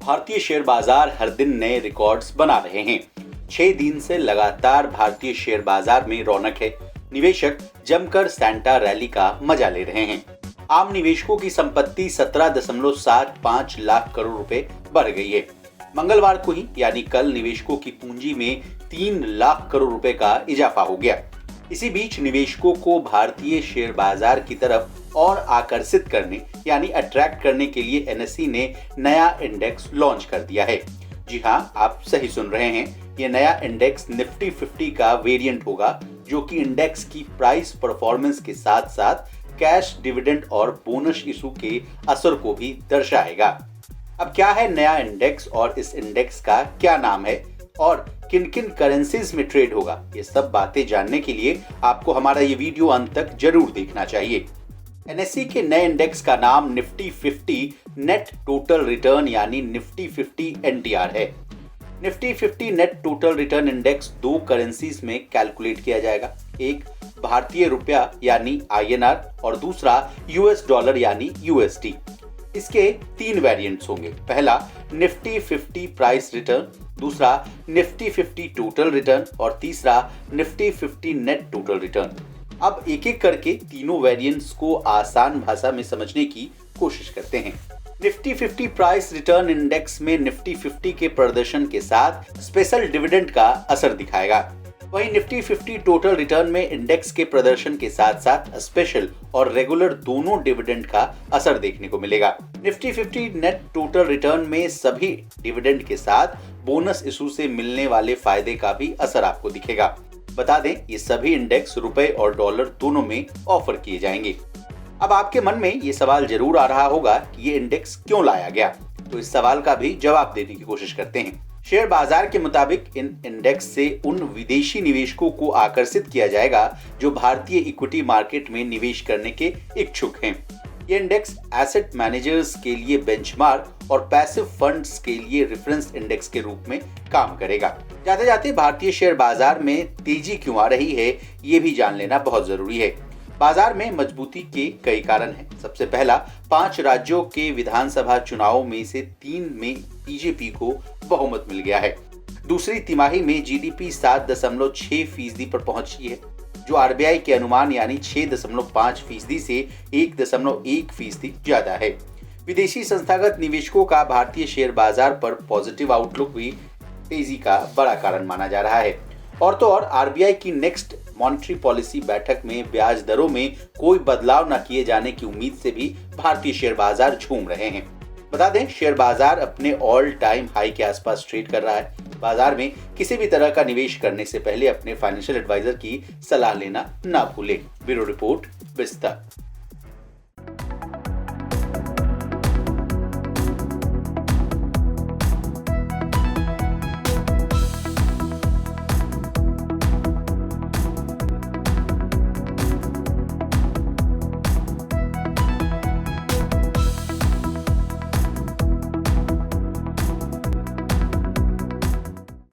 भारतीय शेयर बाजार हर दिन नए रिकॉर्ड्स बना रहे हैं। 6 दिन से लगातार भारतीय शेयर बाजार में रौनक है। निवेशक जमकर सैंटा रैली का मजा ले रहे हैं। आम निवेशकों की संपत्ति 17.75 लाख करोड़ रुपए बढ़ गई है। मंगलवार को ही यानी कल निवेशकों की पूंजी में 3 लाख करोड़ रुपए का इजाफा हो गया। इसी बीच निवेशकों को भारतीय शेयर बाजार की तरफ और आकर्षित करने यानी अट्रैक्ट करने के लिए एनएसई ने नया इंडेक्स लॉन्च कर दिया है। जी हाँ, आप सही सुन रहे हैं। ये नया इंडेक्स निफ्टी 50 का वेरिएंट होगा, जो कि इंडेक्स की प्राइस परफॉर्मेंस के साथ साथ कैश डिविडेंड और बोनस इशू के असर को भी दर्शाएगा। अब क्या है नया इंडेक्स और इस इंडेक्स का क्या नाम है और किन किन करेंसीज में ट्रेड होगा, ये सब बातें जानने के लिए आपको हमारा ये वीडियो अंत तक जरूर देखना चाहिए। एनएसई के नए इंडेक्स का नाम निफ्टी 50 नेट टोटल रिटर्न यानी निफ्टी 50 एनटीआर है। Nifty 50 net total return index 2 currencies में कैलकुलेट किया जाएगा। एक भारतीय रुपया यानी आईएनआर और दूसरा यूएस डॉलर यानी यूएसडी। इसके 3 वेरिएंट्स होंगे। पहला निफ्टी 50 प्राइस रिटर्न, दूसरा निफ्टी 50 टोटल रिटर्न और तीसरा निफ्टी 50 नेट टोटल रिटर्न। अब एक एक करके तीनों वेरिएंट्स को आसान भाषा में समझने की कोशिश करते हैं। निफ्टी 50 प्राइस रिटर्न इंडेक्स में निफ्टी 50 के प्रदर्शन के साथ स्पेशल डिविडेंड का असर दिखाएगा। वहीं निफ्टी 50 टोटल रिटर्न में इंडेक्स के प्रदर्शन के साथ साथ स्पेशल और रेगुलर दोनों डिविडेंड का असर देखने को मिलेगा। निफ्टी 50 नेट टोटल रिटर्न में सभी डिविडेंड के साथ बोनस इशू से मिलने वाले फायदे का भी असर आपको दिखेगा। बता दें, ये सभी इंडेक्स रुपए और डॉलर दोनों में ऑफर किए जाएंगे। अब आपके मन में ये सवाल जरूर आ रहा होगा कि ये इंडेक्स क्यों लाया गया, तो इस सवाल का भी जवाब देने की कोशिश करते हैं। शेयर बाजार के मुताबिक इन इंडेक्स से उन विदेशी निवेशकों को आकर्षित किया जाएगा जो भारतीय इक्विटी मार्केट में निवेश करने के इच्छुक हैं। ये इंडेक्स एसेट मैनेजर्स के लिए बेंचमार्क और पैसिव फंड्स के लिए रेफरेंस इंडेक्स के रूप में काम करेगा। जाते जाते भारतीय शेयर बाजार में तेजी क्यों आ रही है, ये भी जान लेना बहुत जरूरी है। बाजार में मजबूती के कई कारण हैं। सबसे पहला, 5 राज्यों के विधानसभा चुनाव में से 3 में बीजेपी को बहुमत मिल गया है। दूसरी तिमाही में जीडीपी 7.6% पर पहुंची है, जो आरबीआई के अनुमान यानी 6.5% से 1.1% ज्यादा है। विदेशी संस्थागत निवेशकों का भारतीय शेयर बाजार पर पॉजिटिव आउटलुक भी तेजी का बड़ा कारण माना जा रहा है। और तो और आरबीआई की नेक्स्ट मॉनेटरी पॉलिसी बैठक में ब्याज दरों में कोई बदलाव न किए जाने की उम्मीद से भी भारतीय शेयर बाजार झूम रहे हैं। बता दें, शेयर बाजार अपने ऑल टाइम हाई के आसपास ट्रेड कर रहा है। बाजार में किसी भी तरह का निवेश करने से पहले अपने फाइनेंशियल एडवाइजर की सलाह लेना ना भूलें। ब्यूरो रिपोर्ट, विस्तार।